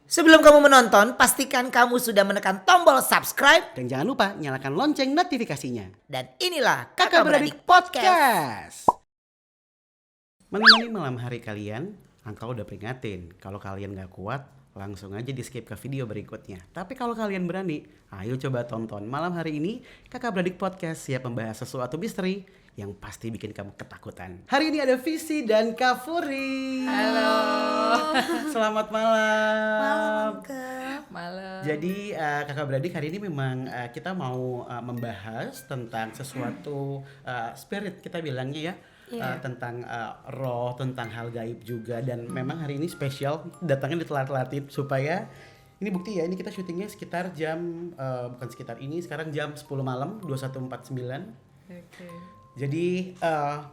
Sebelum kamu menonton, pastikan kamu sudah menekan tombol subscribe. Dan jangan lupa nyalakan lonceng notifikasinya. Dan inilah Kakak Kakak Beradik Beradik Podcast. Menemani malam hari kalian, Angka udah peringatin. Kalau kalian gak kuat, langsung aja di skip ke video berikutnya. Tapi kalau kalian berani, ayo coba tonton. Malam hari ini, Kakak Beradik Podcast siap membahas sesuatu misteri yang pasti bikin kamu ketakutan. Hari ini ada Visi dan Kafuri. Halo. Selamat malam. Malam, Malam. Jadi Kakak Beradik hari ini memang kita mau membahas tentang sesuatu spirit kita bilangnya ya. Tentang roh, tentang hal gaib juga. Dan memang hari ini spesial datangnya ditelat-telatin supaya ini bukti ya, ini kita syutingnya sekitar jam bukan sekitar ini, sekarang jam 10 malam 21.49. Oke. Jadi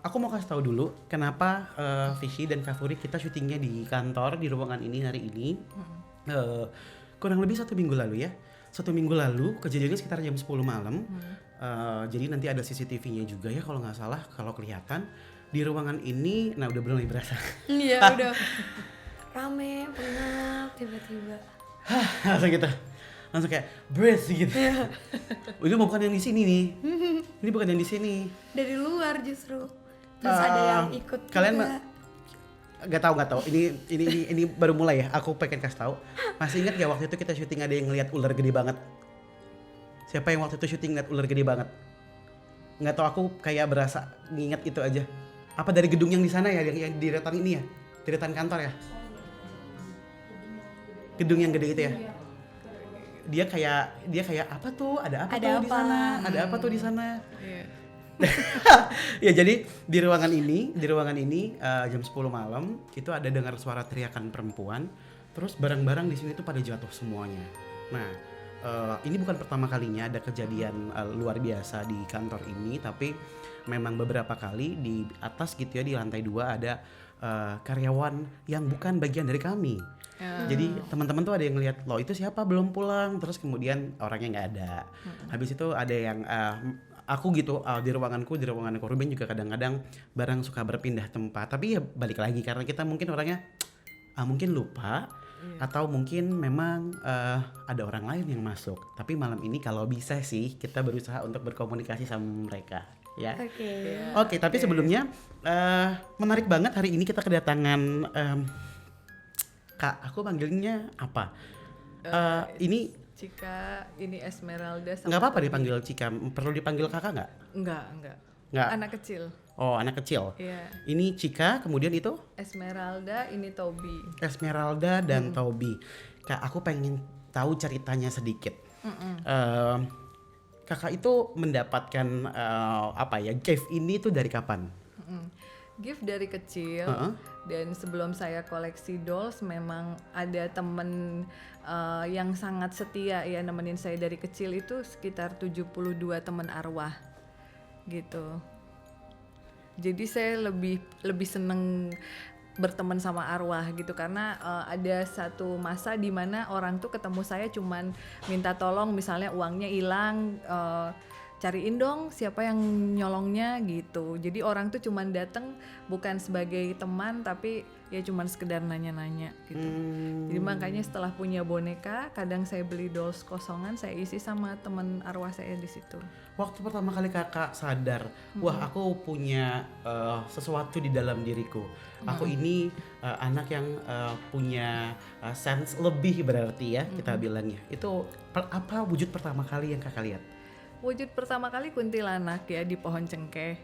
aku mau kasih tahu dulu kenapa Visi dan Kafuri kita syutingnya di kantor di ruangan ini hari ini. Kurang lebih 1 minggu lalu ya. 1 minggu lalu kejadiannya sekitar jam 10 malam. Jadi nanti ada CCTV-nya juga ya kalau nggak salah, kalau kelihatan di ruangan ini. Nah udah mulai berasa. Iya udah. Rame, pengap, tiba-tiba. Langsung gitu. Langsung kayak breath gitu. Ini bukan yang di sini nih. Ini bukan yang di sini. Dari luar justru. Terus ada yang ikut kalian juga. Gak tahu. Ini baru mulai ya. Aku pengen kasih tahu. Masih ingat ya waktu itu kita syuting ada yang ngelihat ular gede banget. Siapa yang waktu itu syuting ngeliat ular gede banget? Nggak tahu, aku kayak berasa nginget itu aja. Apa dari gedung yang di sana ya, yang di deretan ini ya, di deretan kantor ya? Gedung yang gede itu ya? Dia kayak apa tuh? Ada apa Ada tuh di apa? sana? Ada apa tuh di sana? Iya. Ya jadi di ruangan ini jam 10 malam itu ada dengar suara teriakan perempuan, terus barang-barang di sini tuh pada jatuh semuanya. Nah, ini bukan pertama kalinya ada kejadian luar biasa di kantor ini, tapi memang beberapa kali di atas gitu ya, di lantai 2 ada karyawan yang bukan bagian dari kami. Jadi teman-teman tuh ada yang ngeliat, loh itu siapa belum pulang, terus kemudian orangnya nggak ada. Habis itu ada yang aku gitu di ruangan Ruben juga kadang-kadang barang suka berpindah tempat, tapi ya balik lagi karena kita mungkin orangnya mungkin lupa atau mungkin memang ada orang lain yang masuk. Tapi malam ini kalau bisa sih kita berusaha untuk berkomunikasi sama mereka ya. Oke, tapi sebelumnya menarik banget hari ini kita kedatangan Kak, aku panggilnya apa? Ini Cika, ini Esmeralda sama nggak apa-apa Tobi. dipanggil Cika, perlu dipanggil kakak nggak? Enggak. Nggak. Anak kecil. Oh, anak kecil. Iya. Ini Cika, kemudian itu Esmeralda, ini Tobi. Esmeralda dan Tobi. Kak, aku pengen tahu ceritanya sedikit. Kakak itu mendapatkan gift ini tuh dari kapan? Gift dari kecil. Dan sebelum saya koleksi dolls memang ada temen yang sangat setia ya nemenin saya dari kecil, itu sekitar 72 teman arwah gitu. Jadi saya lebih seneng berteman sama arwah gitu karena ada satu masa di mana orang tuh ketemu saya cuman minta tolong, misalnya uangnya hilang, cariin dong siapa yang nyolongnya gitu. Jadi orang tuh cuman datang bukan sebagai teman tapi ya cuman sekedar nanya-nanya gitu. Jadi makanya setelah punya boneka, kadang saya beli dolls kosongan, saya isi sama teman arwah saya di situ. Waktu pertama kali kakak sadar, wah aku punya sesuatu di dalam diriku. Aku ini anak yang punya sense lebih berarti ya kita bilangnya. Itu apa wujud pertama kali yang kakak lihat? Wujud pertama kali kuntilanak ya di pohon cengkeh.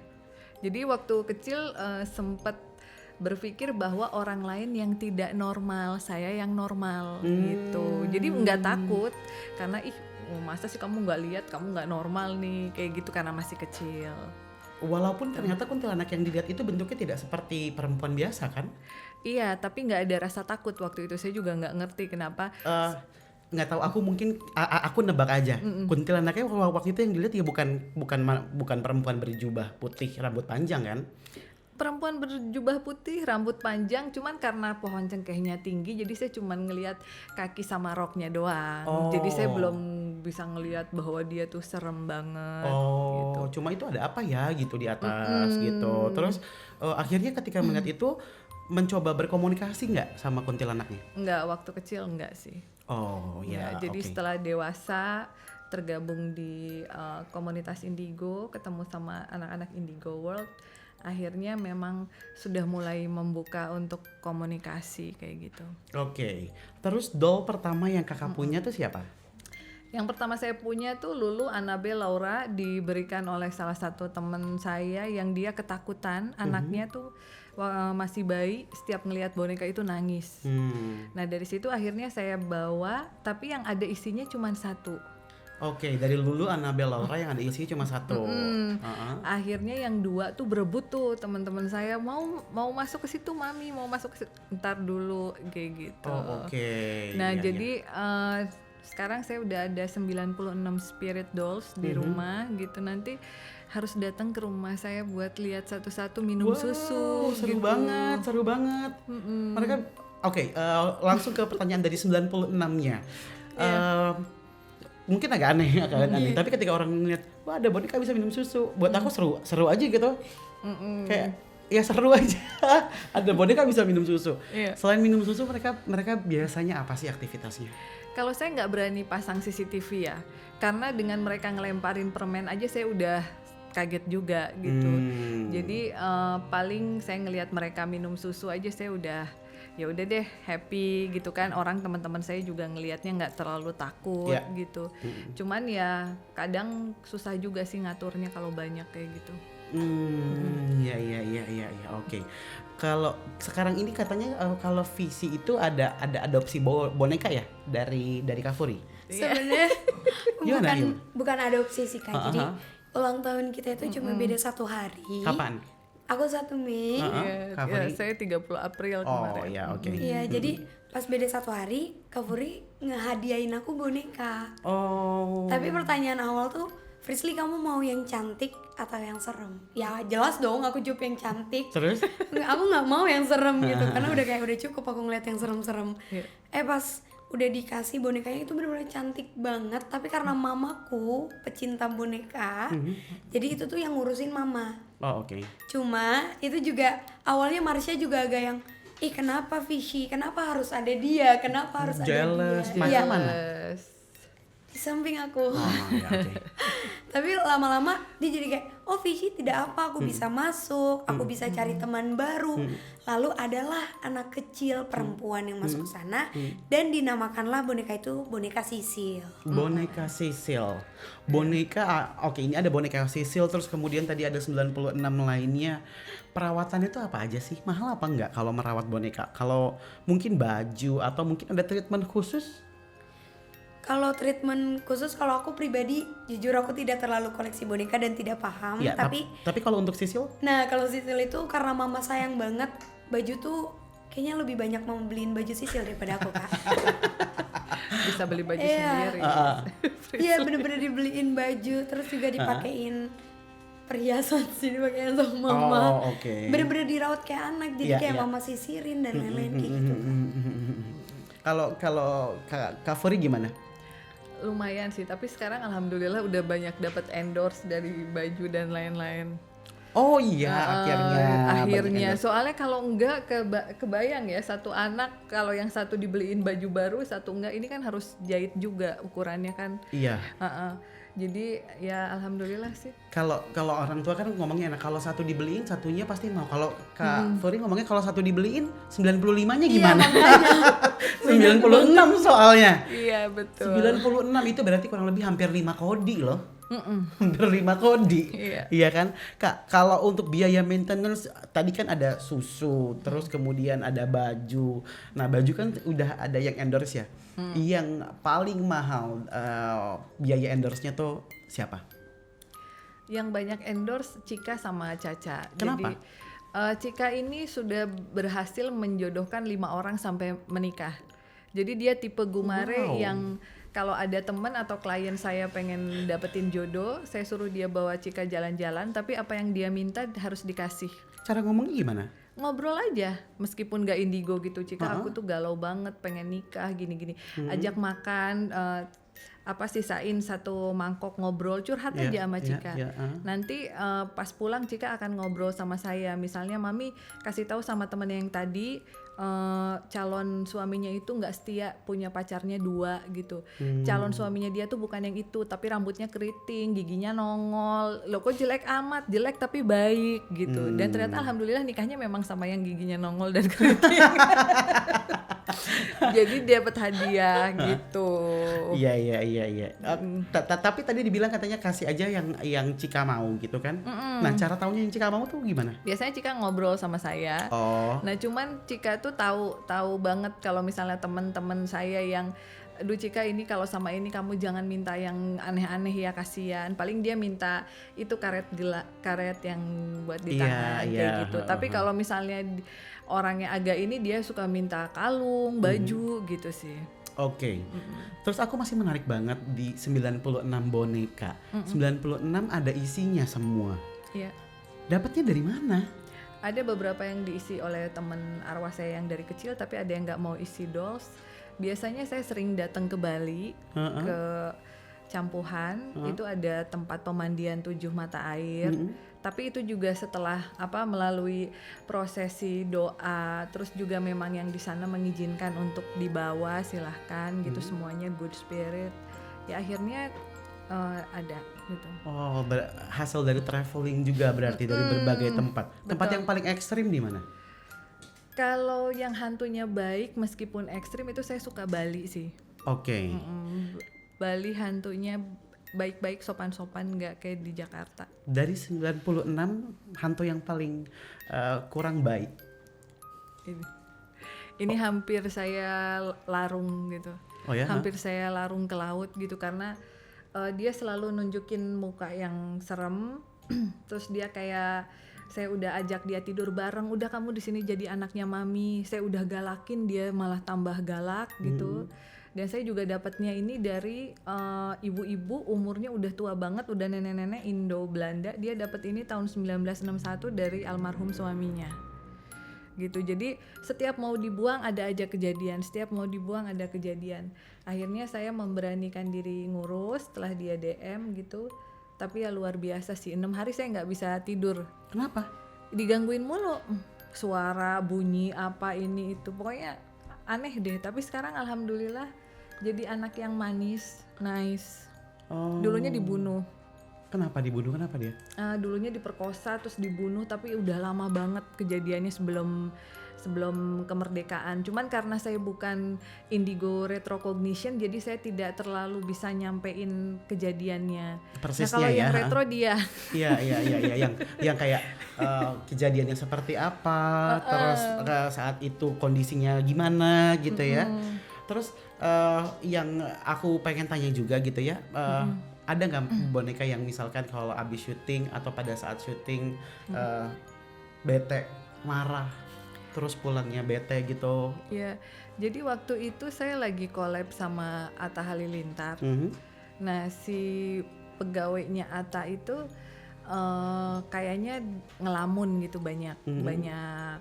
Jadi waktu kecil sempat berpikir bahwa orang lain yang tidak normal, saya yang normal gitu. Jadi nggak takut karena masa sih kamu nggak lihat, kamu nggak normal nih kayak gitu karena masih kecil. Walaupun ternyata kuntilanak yang dilihat itu bentuknya tidak seperti perempuan biasa kan? Iya, tapi nggak ada rasa takut waktu itu. Saya juga nggak ngerti kenapa. Nggak tahu, aku mungkin aku nebak aja. Kuntilanaknya waktu itu yang dilihat ya bukan perempuan berjubah putih rambut panjang kan? Perempuan berjubah putih rambut panjang, cuman karena pohon cengkehnya tinggi jadi saya cuman ngelihat kaki sama roknya doang. Jadi saya belum bisa ngelihat bahwa dia tuh serem banget gitu. Cuma itu ada apa ya gitu di atas gitu. Terus akhirnya ketika melihat itu mencoba berkomunikasi nggak sama kuntilanaknya? Enggak, waktu kecil enggak sih. Oh ya, Jadi oke. setelah dewasa tergabung di komunitas Indigo, ketemu sama anak-anak Indigo World, akhirnya memang sudah mulai membuka untuk komunikasi kayak gitu. Oke. Terus doll pertama yang kakak punya tuh siapa? Yang pertama saya punya tuh Lulu Annabelle Laura, diberikan oleh salah satu teman saya yang dia ketakutan, anaknya tuh masih bayi, setiap ngelihat boneka itu nangis. Nah dari situ akhirnya saya bawa, tapi yang ada isinya cuma satu. Oke, dari Lulu Annabelle Laura yang ada isinya cuma satu. Akhirnya yang dua tuh berebut tuh teman-teman saya, mau masuk ke situ mami, mau masuk ke situ, ntar dulu kayak gitu. Oh, oke. Nah Iya, jadi sekarang saya udah ada 96 spirit dolls di rumah gitu, nanti harus datang ke rumah saya buat lihat satu-satu minum susu seru gitu. banget, seru banget. Mereka oke, langsung ke pertanyaan dari 96-nya. Mungkin agak aneh, tapi ketika orang ngeliat, wah ada boneka bisa minum susu, buat aku seru aja gitu. Kayak ya seru aja. Ada boneka bisa minum susu. Iya. Selain minum susu, mereka biasanya apa sih aktivitasnya? Kalau saya nggak berani pasang CCTV ya, karena dengan mereka ngelemparin permen aja saya udah kaget juga gitu. Jadi paling saya ngelihat mereka minum susu aja saya udah ya udah deh happy gitu kan. Orang teman-teman saya juga ngelihatnya nggak terlalu takut gitu. Cuman ya kadang susah juga sih ngaturnya kalau banyak kayak gitu. Ya, oke. Kalau sekarang ini katanya kalau visi itu ada adopsi boneka ya dari Kafuri. Sebenarnya Gimana, Yum? bukan adopsi sih Kak. Jadi ulang tahun kita itu cuma beda 1 hari. Kapan? Aku 1 Mei. Ya, Kafuri? saya 30 April kemarin. Oh ya, oke. Iya, jadi pas beda 1 hari, Kak Furi ngehadiahin aku boneka. Oh. Tapi pertanyaan awal tuh, Frisly kamu mau yang cantik atau yang serem? Ya jelas dong aku jawab yang cantik. Terus? Aku nggak mau yang serem gitu, karena udah cukup aku ngeliat yang serem-serem. Pas udah dikasih bonekanya itu benar-benar cantik banget, tapi karena mamaku pecinta boneka, jadi itu tuh yang ngurusin mama. Oh, oke. Cuma itu juga awalnya Marsha juga agak yang kenapa Fishy, kenapa harus ada dia, kenapa harus Jealous. ada dia. Marsha Iya, mana? di samping aku. Oh, ya, oke. Tapi lama-lama dia jadi kayak, oh Fishy tidak apa, aku bisa masuk, aku bisa cari teman baru. Lalu adalah anak kecil perempuan yang masuk ke sana, dan dinamakanlah boneka itu boneka Sisil. Boneka Sisil. Boneka, oke, ini ada boneka Sisil, terus kemudian tadi ada 96 lainnya. Perawatannya itu apa aja sih? Mahal apa enggak kalau merawat boneka? Kalau mungkin baju atau mungkin ada treatment khusus? Kalau treatment khusus, kalau aku pribadi jujur aku tidak terlalu koleksi boneka dan tidak paham. Ya, tapi kalau untuk Sisil? nah kalau Sisil itu karena mama sayang banget, baju tuh kayaknya lebih banyak mau beliin baju Sisil daripada aku Kak. Bisa beli baju Iya. sendiri. Iya bener-bener dibeliin baju, terus juga dipakein perhiasan sih, dipakein sama mama. Oh, oke. Bener-bener dirawat kayak anak, jadi Iya, kayak iya. mama sisirin dan lain-lain kayak gitu. Kalau Kak Furi gimana? Lumayan sih, tapi sekarang alhamdulillah udah banyak dapat endorse dari baju dan lain-lain. Oh iya, akhirnya. Akhirnya, soalnya kalau enggak kebayang ya, satu anak kalau yang satu dibeliin baju baru, satu enggak, ini kan harus jahit juga ukurannya kan. Iya. Jadi ya alhamdulillah sih. Kalau orang tua kan ngomongnya enak, kalau satu dibeliin satunya pasti mau. Kalau Kak Furi ngomongnya kalau satu dibeliin 95-nya gimana? 96 soalnya. Iya betul. 96 itu berarti kurang lebih hampir 5 kodi loh. Hampir 5 kodi. Iya kan? Kak, kalau untuk biaya maintenance tadi kan ada susu, terus kemudian ada baju. Nah, baju kan udah ada yang endorse ya. Yang paling mahal biaya endorse-nya tuh siapa? Yang banyak endorse Cika sama Caca. Kenapa? Jadi Cika ini sudah berhasil menjodohkan 5 orang sampai menikah. Jadi dia tipe gumare yang kalau ada teman atau klien saya pengen dapetin jodoh, saya suruh dia bawa Cika jalan-jalan, tapi apa yang dia minta harus dikasih. Cara ngomongnya gimana? Ngobrol aja, meskipun gak indigo gitu. Cika aku tuh galau banget pengen nikah gini-gini. Ajak makan, sisain satu mangkok ngobrol, curhat aja sama Cika. Nanti pas pulang Cika akan ngobrol sama saya. Misalnya Mami kasih tahu sama temen yang tadi calon suaminya itu nggak setia, punya pacarnya 2 gitu. Calon suaminya dia tuh bukan yang itu, tapi rambutnya keriting, giginya nongol. Loh kok jelek amat, jelek tapi baik gitu. Dan ternyata alhamdulillah nikahnya memang sama yang giginya nongol dan keriting. Jadi dapat hadiah gitu. Iya. Tapi tadi dibilang katanya kasih aja yang Cika mau gitu kan. Nah, cara taunya yang Cika mau tuh gimana? Biasanya Cika ngobrol sama saya. Nah, cuman Cika tuh tahu banget kalau misalnya teman-teman saya yang aduh Cika ini kalau sama ini kamu jangan minta yang aneh-aneh ya, kasihan. Paling dia minta itu karet yang buat di tangan kayak gitu. Tapi kalau misalnya orangnya agak ini dia suka minta kalung, baju gitu sih. Oke. Terus aku masih menarik banget di 96 boneka. 96 ada isinya semua. Iya. Dapatnya dari mana? Ada beberapa yang diisi oleh teman arwah saya yang dari kecil, tapi ada yang nggak mau isi dolls. Biasanya saya sering datang ke Bali, ke Campuhan, itu ada tempat pemandian 7 mata air. Tapi itu juga setelah melalui prosesi doa, terus juga memang yang di sana mengizinkan untuk dibawa, silahkan gitu, semuanya good spirit. Ya akhirnya ada gitu. Oh, hasil dari traveling juga berarti dari berbagai tempat. Tempat betul. yang paling ekstrim di mana? Kalau yang hantunya baik meskipun ekstrim itu saya suka Bali sih. Oke. Bali hantunya baik-baik, sopan-sopan, nggak kayak di Jakarta. Dari 96 hantu yang paling kurang baik. Ini hampir saya larung gitu. Oh ya? Hampir saya larung ke laut gitu karena dia selalu nunjukin muka yang serem. Terus dia kayak saya udah ajak dia tidur bareng, udah kamu di sini jadi anaknya mami. Saya udah galakin, dia malah tambah galak gitu. Dan saya juga dapatnya ini dari ibu-ibu umurnya udah tua banget, udah nenek-nenek Indo Belanda. Dia dapat ini tahun 1961 dari almarhum suaminya. Gitu. Jadi setiap mau dibuang ada aja kejadian, setiap mau dibuang ada kejadian. Akhirnya saya memberanikan diri ngurus setelah dia DM gitu. Tapi ya luar biasa sih, 6 hari saya nggak bisa tidur. Kenapa? Digangguin mulu, suara, bunyi, apa ini itu, pokoknya aneh deh. Tapi sekarang alhamdulillah jadi anak yang manis, nice. Dulunya dibunuh. Kenapa dibunuh? Kenapa dia? Dulunya diperkosa terus dibunuh, tapi udah lama banget kejadiannya sebelum kemerdekaan. Cuman karena saya bukan indigo retrocognition, jadi saya tidak terlalu bisa nyampein kejadiannya. Persisnya nah kalau yang retro dia. Iya, yang kayak kejadiannya seperti apa, terus saat itu kondisinya gimana gitu ya. Terus yang aku pengen tanya juga gitu ya, ada nggak boneka yang misalkan kalau abis syuting atau pada saat syuting bete, marah, terus pulangnya bete gitu? Iya, jadi waktu itu saya lagi collab sama Atta Halilintar. Nah si pegawainya Atta itu kayaknya ngelamun gitu, banyak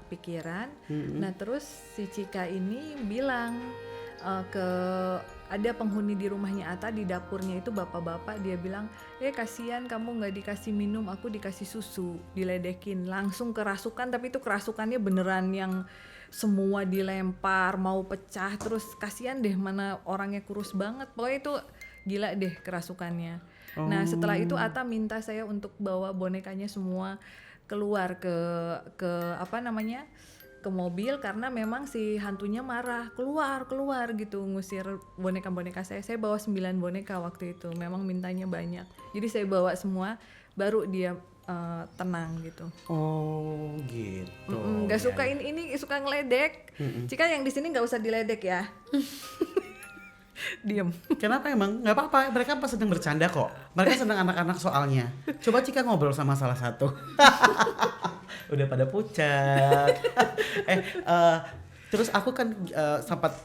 pikiran. Nah terus si Cika ini bilang ada penghuni di rumahnya Atta, di dapurnya itu bapak-bapak, dia bilang, kasihan kamu nggak dikasih minum, aku dikasih susu, diledekin, langsung kerasukan. Tapi itu kerasukannya beneran yang semua dilempar, mau pecah, terus kasihan deh, mana orangnya kurus banget, pokoknya itu gila deh kerasukannya. Nah setelah itu Atta minta saya untuk bawa bonekanya semua keluar ke ke mobil, karena memang si hantunya marah, keluar gitu, ngusir boneka-boneka saya. Saya bawa 9 boneka waktu itu, memang mintanya banyak. Jadi saya bawa semua, baru dia tenang gitu. Oh gitu. Gak suka ini suka ngeledek. Cika yang di sini nggak usah diledek ya. Diem. Kenapa emang? Nggak apa-apa, mereka pas sedang bercanda kok. Mereka senang anak-anak soalnya. Coba Cika ngobrol sama salah satu. Udah pada pucat. Terus aku kan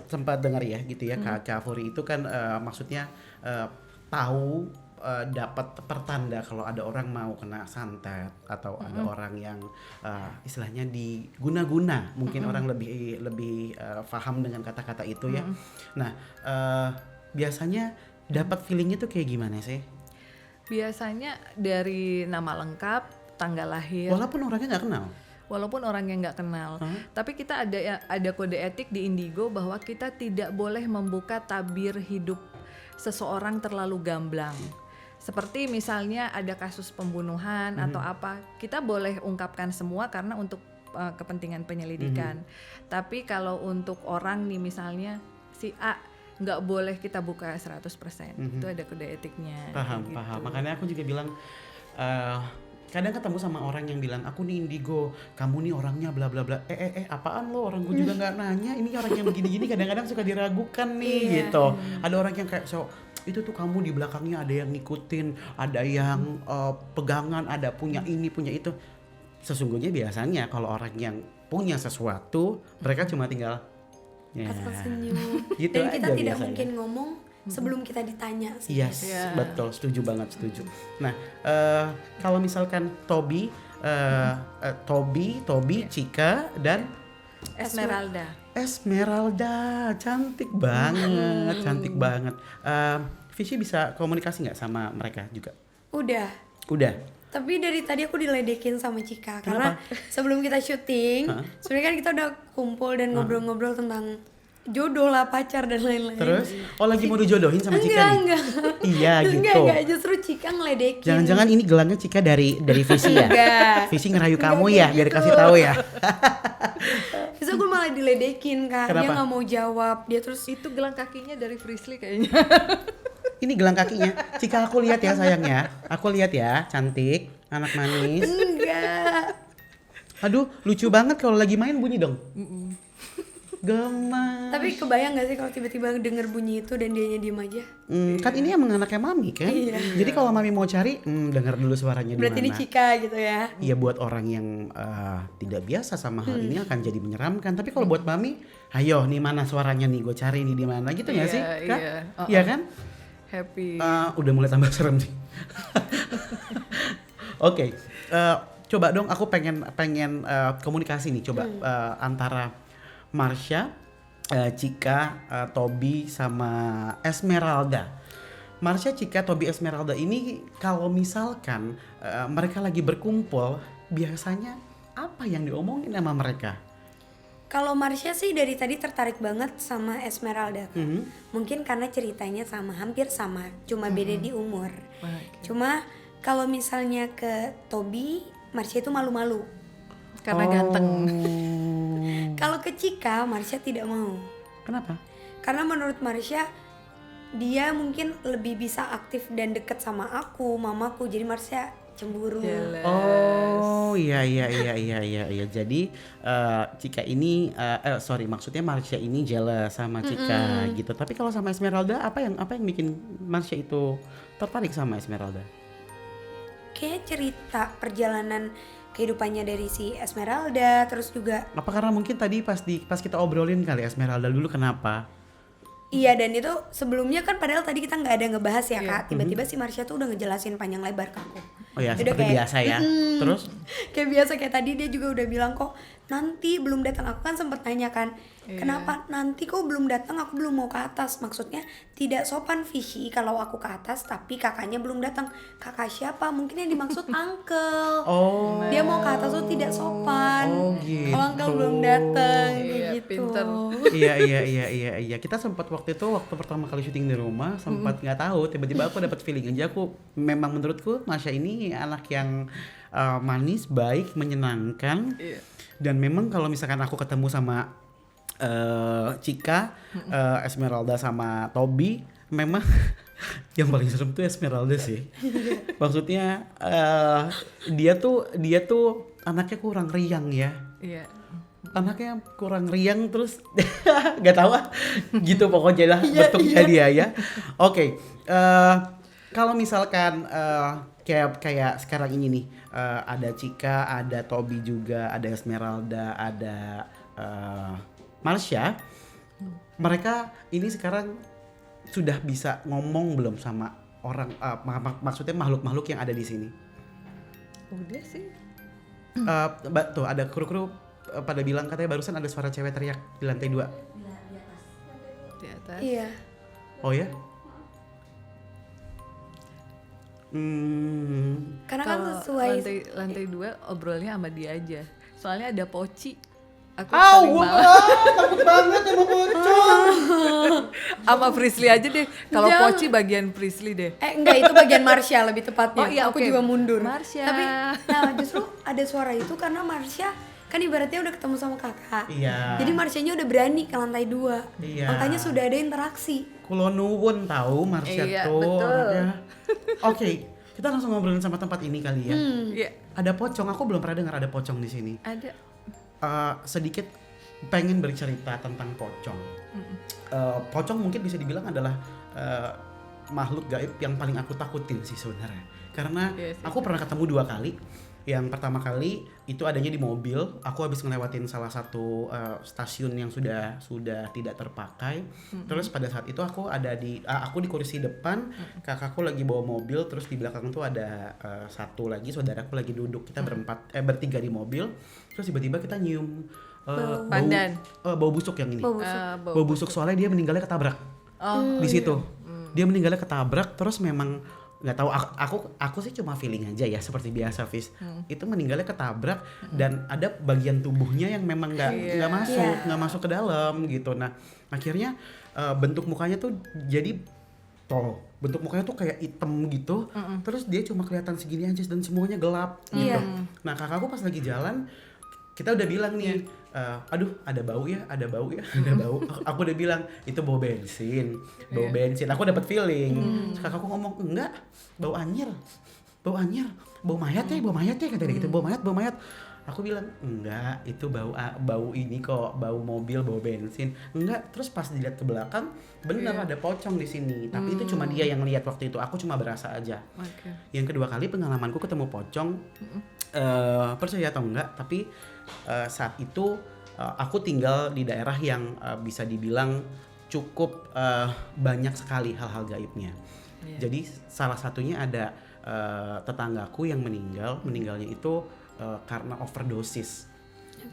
sempat dengar ya gitu ya, Kak Furi itu kan maksudnya tahu dapat pertanda kalau ada orang mau kena santet atau ada orang yang istilahnya diguna-guna, mungkin orang lebih paham dengan kata-kata itu ya. Nah biasanya dapat feelingnya tuh kayak gimana sih? Biasanya dari nama lengkap, tanggal lahir. Walaupun orangnya nggak kenal. Walaupun orang yang nggak kenal, tapi kita ada kode etik di Indigo bahwa kita tidak boleh membuka tabir hidup seseorang terlalu gamblang. Seperti misalnya ada kasus pembunuhan atau apa, kita boleh ungkapkan semua karena untuk kepentingan penyelidikan. Tapi kalau untuk orang nih misalnya si A, nggak boleh kita buka 100%. Itu ada kode etiknya. Paham. Makanya aku juga bilang kadang ketemu sama orang yang bilang aku nih indigo, kamu nih orangnya bla bla bla. Apaan lo? Orang gue juga nggak nanya. Ini orang yang begini-gini kadang-kadang suka diragukan nih gitu. Ada orang yang kayak itu tuh kamu di belakangnya ada yang ngikutin, ada yang pegangan, ada punya ini, punya itu. Sesungguhnya biasanya kalau orang yang punya sesuatu, mereka cuma tinggal atau senyum. Gitu Dan kita aja tidak biasanya. mungkin ngomong sebelum kita ditanya sih. Yes, betul, setuju banget, setuju. Nah, kalau misalkan Toby, Cika dan Esmeralda, cantik banget, cantik banget. Vici bisa komunikasi nggak sama mereka juga? Udah. Tapi dari tadi aku diledekin sama Cika. Karena sebelum kita syuting, sebenarnya kan kita udah kumpul dan ngobrol-ngobrol tentang jodoh lah, pacar dan lain-lain. Terus, lagi mau dijodohin sama Cika nih? Enggak. Iya gitu. Enggak, justru Cika ngeledekin. Jangan-jangan ini gelangnya Cika dari Vici ya? Enggak. Vici ngerayu kamu ya, biar kasih tahu ya. Terus gue malah diledekin Kak. Kenapa? Dia gak mau jawab. Dia terus Itu gelang kakinya dari Frisley kayaknya. Ini gelang kakinya. Cika aku lihat ya sayangnya. Aku lihat ya, cantik, anak manis. enggak. Aduh, lucu banget kalau lagi main bunyi dong. Gemas. Tapi kebayang gak sih kalau tiba-tiba denger bunyi itu dan dianya diem aja? Kan ini emang anaknya mami kan. Iya. Jadi kalau mami mau cari, dengar dulu suaranya di mana. Berarti ini Cika gitu ya. Iya, buat orang yang tidak biasa sama hal ini akan jadi menyeramkan. Tapi kalau buat mami, ayo nih mana suaranya nih, gue cari nih di mana gitu ya sih, Kak? Iya. Iya kan? Happy. Udah mulai tambah serem sih. Oke, coba dong aku pengen komunikasi nih, coba antara Marsha, Cika, Toby sama Esmeralda. Marsha, Cika, Toby, Esmeralda ini kalau misalkan mereka lagi berkumpul, biasanya apa yang diomongin sama mereka? Kalau Marsha sih dari tadi tertarik banget sama Esmeralda. Mungkin karena ceritanya hampir sama, cuma beda di umur. Cuma kalau misalnya ke Toby, Marsha itu malu-malu. Karena ganteng. Kalau ke Cika, Marsha tidak mau. Kenapa? Karena menurut Marsha, dia mungkin lebih bisa aktif dan deket sama aku, mamaku. Jadi Marsha cemburu. Oh iya. Jadi Cika ini maksudnya Marsha ini jealous sama Cika gitu. Tapi kalau sama Esmeralda apa yang bikin Marsha itu tertarik sama Esmeralda? Kayak cerita perjalanan kehidupannya dari si Esmeralda, terus juga Apa karena mungkin tadi pas kita obrolin kali Esmeralda dulu kenapa? iya, dan itu sebelumnya kan padahal tadi kita nggak ada ngebahas ya Kak. Tiba-tiba si Marsha tuh udah ngejelasin panjang lebar ke aku. Oh ya, Udah seperti biasa ya. Terus? Kayak biasa, kayak tadi dia juga udah bilang kok nanti belum datang. Aku kan sempet tanya kan, kenapa nanti kok belum datang, aku belum mau ke atas. Maksudnya tidak sopan Vici kalau aku ke atas tapi kakaknya belum datang. Kakak siapa? Mungkin yang dimaksud uncle. Oh. Dia mau ke atas tuh tidak sopan. Oh, gitu. Kalau uncle belum datang kayak Iya, gitu. pinter. Iya. Kita sempat waktu pertama kali syuting di rumah sempat nggak tahu, tiba-tiba aku dapat feeling aja, aku memang menurutku Marsha ini anak yang manis, baik, menyenangkan. Iya. Dan memang kalau misalkan aku ketemu sama Cika, Esmeralda sama Toby, memang yang paling serem tuh Esmeralda sih. Maksudnya dia tuh anaknya kurang riang ya. Iya. Anaknya kurang riang, terus nggak tahu gitu pokoknya lah bentuknya dia ya. Oke, kalau misalkan kayak sekarang ini nih, ada Cika, ada Toby juga, ada Esmeralda, ada Marsha, mereka ini sekarang sudah bisa ngomong belum sama orang, maksudnya makhluk-makhluk yang ada di sini? Udah sih. Tuh ada kru-kru pada bilang katanya barusan ada suara cewek teriak di lantai 2. Di atas. Iya. Oh ya? Karena kan Kalau sesuai lantai 2 obrolnya sama dia aja. Soalnya ada Poci. Aku Gue paling malas. takut banget sama pocong. Sama Prisly aja deh. Kalau Jangan. Poci bagian Prisly deh. enggak, itu bagian Marsha lebih tepatnya. Oh iya, aku oke. juga mundur. Marsha. Tapi nah justru ada suara itu karena Marsha kan ibaratnya udah ketemu sama kakak. Iya. Jadi Marsyanya udah berani ke lantai 2. Iya. Makanya sudah ada interaksi. Kulo nuwun tahu Marsha Iya, tuh betul. anaknya. Oke, kita langsung ngobrolin sama tempat ini kali ya. Iya. Ada pocong, aku belum pernah dengar ada pocong di sini. Ada. Sedikit pengen bercerita tentang pocong. Pocong mungkin bisa dibilang adalah makhluk gaib yang paling aku takutin sih sebenarnya. Karena Iya sih. aku pernah ketemu 2 kali. Yang pertama kali itu adanya di mobil. Aku habis ngelewatin salah satu stasiun yang sudah tidak terpakai. Terus pada saat itu aku ada aku di kursi depan, kakakku lagi bawa mobil, terus di belakang tuh ada satu lagi saudaraku lagi duduk. Kita bertiga di mobil. Terus tiba-tiba kita nyium Pandan. bau busuk yang ini. Bau busuk. Bau busuk soalnya dia meninggalnya ketabrak. Di situ. Dia meninggalnya ketabrak, terus memang nggak tahu, aku sih cuma feeling aja ya, seperti biasa Fis. Itu meninggalnya ketabrak dan ada bagian tubuhnya yang memang nggak masuk ke dalam gitu. Nah akhirnya bentuk mukanya tuh jadi bentuk mukanya tuh kayak hitam gitu. Terus dia cuma kelihatan segini aja dan semuanya gelap gitu. Nah kakakku pas lagi jalan, kita udah bilang nih, aduh ada bau ya, ada bau. Aku udah bilang itu bau bensin. Aku dapat feeling. Terus kakakku ngomong enggak, bau anyir, bau mayat ya kata dia gitu, bau mayat. Aku bilang enggak, itu bau ini kok, bau mobil, bau bensin. Enggak, terus pas dilihat ke belakang, bener ada pocong di sini. Tapi itu cuma dia yang lihat waktu itu, aku cuma berasa aja. Oke. Yang kedua kali pengalamanku ketemu pocong, percaya atau enggak, tapi saat itu aku tinggal di daerah yang bisa dibilang cukup banyak sekali hal-hal gaibnya. Jadi salah satunya ada tetanggaku yang meninggalnya itu karena overdosis.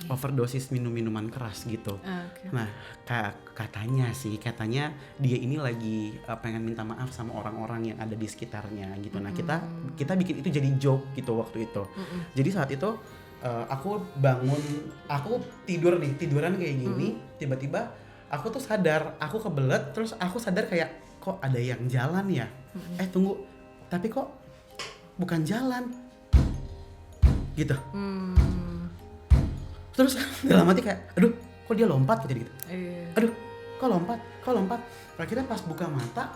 Overdosis minum-minuman keras gitu. Oke. Nah, katanya dia ini lagi pengen minta maaf sama orang-orang yang ada di sekitarnya gitu. Nah, kita bikin itu jadi joke gitu waktu itu. Jadi saat itu aku bangun, aku tiduran kayak gini, tiba-tiba aku tuh sadar, aku kebelet, terus aku sadar kayak kok ada yang jalan ya. Tunggu, tapi kok bukan jalan gitu. Terus dalam hati kayak, aduh kok dia lompat gitu. Iya. Aduh kok lompat. Akhirnya pas buka mata,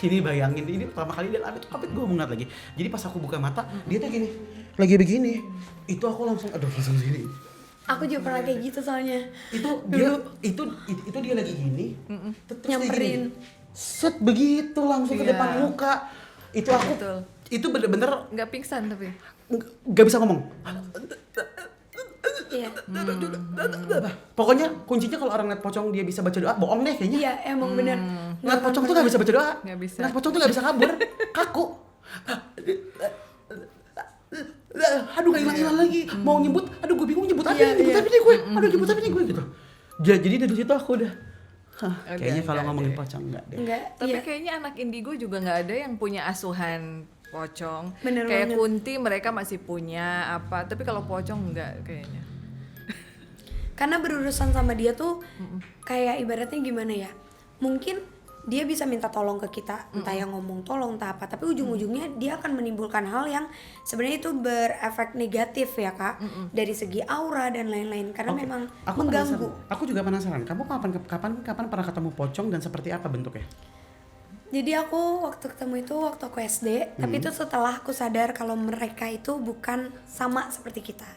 ini bayangin, ini pertama kali dia tapi gue mungat lagi. Jadi pas aku buka mata, dia tuh gini, lagi begini. Itu aku langsung gini. Aku juga pernah kayak gitu soalnya. Itu dia lagi gini. Terus dia Nyamperin. gini, set begitu langsung ke Iya. depan muka. Itu aku, Betul. itu bener-bener Nggak pingsan tapi. nggak bisa ngomong. Iya. Pokoknya kuncinya kalau orang lihat pocong dia bisa baca doa, bohong deh kayaknya. Iya, emang bener. Ngeliat pocong tuh gak bisa baca doa. Nggak bisa. Ngeliat pocong tuh gak bisa kabur. Kaku. Aduh gak hilang lagi. Mau nyebut, aduh gue bingung nyebut apa Iya, nih, nyebut iya. apa nih gue. Aduh nyebut apa nih gue gitu. Jadi dari situ aku udah, kayaknya kalau enggak ngomongin deh. pocong enggak deh. Enggak, Tapi iya. kayaknya anak indigo juga nggak ada yang punya asuhan pocong. Bener Kayak banget. Kunti mereka masih punya apa, tapi kalau pocong nggak kayaknya. Karena berurusan sama dia tuh kayak ibaratnya gimana ya, mungkin dia bisa minta tolong ke kita, entah yang ngomong tolong entah apa, tapi ujung-ujungnya dia akan menimbulkan hal yang sebenarnya itu berefek negatif ya kak, dari segi aura dan lain-lain, karena Oke, memang aku mengganggu. penasaran. Aku juga penasaran. Kamu kapan pernah ketemu pocong dan seperti apa bentuknya? Jadi aku waktu ketemu itu waktu aku SD, tapi itu setelah aku sadar kalau mereka itu bukan sama seperti kita.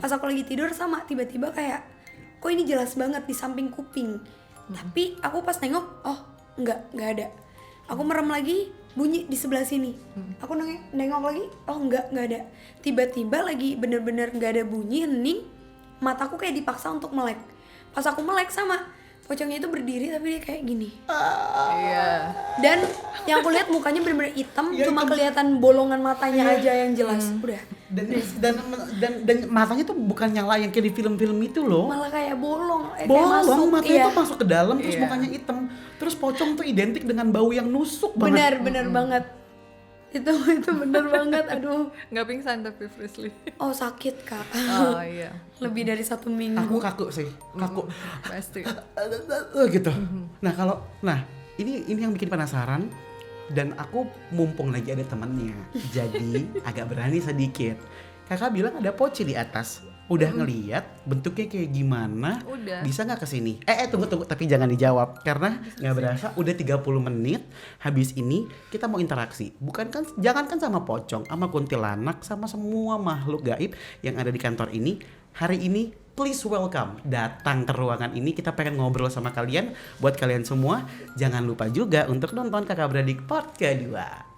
Pas aku lagi tidur sama, tiba-tiba kayak kok ini jelas banget di samping kuping. Tapi aku pas nengok, oh nggak ada. Aku merem lagi, bunyi di sebelah sini. Aku nengok lagi, oh nggak ada. Tiba-tiba lagi bener-bener nggak ada bunyi, hening. Mataku kayak dipaksa untuk melek. Pas aku melek sama, pocongnya itu berdiri tapi dia kayak gini. Iya. Dan yang aku lihat mukanya bener-bener hitam, Ya, cuma hitam. kelihatan bolongan matanya aja yang jelas. Udah. Dan matanya tuh bukan nyala yang kayak di film-film itu loh. Malah kayak bolong, kayak Bolong, masuk. matanya Iya. tuh masuk ke dalam, terus Iya. mukanya hitam. Terus pocong tuh identik dengan bau yang nusuk banget. Benar banget. Itu bener banget, aduh. Nggak pingsan tapi Frisly. Oh sakit kak. Oh iya, Lebih dari 1 minggu. Aku kaku sih, kaku. pasti. Gitu. Nah, ini yang bikin penasaran dan aku mumpung lagi ada temennya, jadi agak berani sedikit. Kakak bilang ada poci di atas. Udah ngeliat bentuknya kayak gimana? Udah. Bisa nggak kesini? Tunggu, tapi jangan dijawab karena nggak berasa udah 30 menit. Habis ini kita mau interaksi. Jangankan sama pocong, sama kuntilanak, sama semua makhluk gaib yang ada di kantor ini. Hari ini please welcome datang ke ruangan ini, kita pengen ngobrol sama kalian. Buat kalian semua, jangan lupa juga untuk nonton Kakak Beradik part kedua.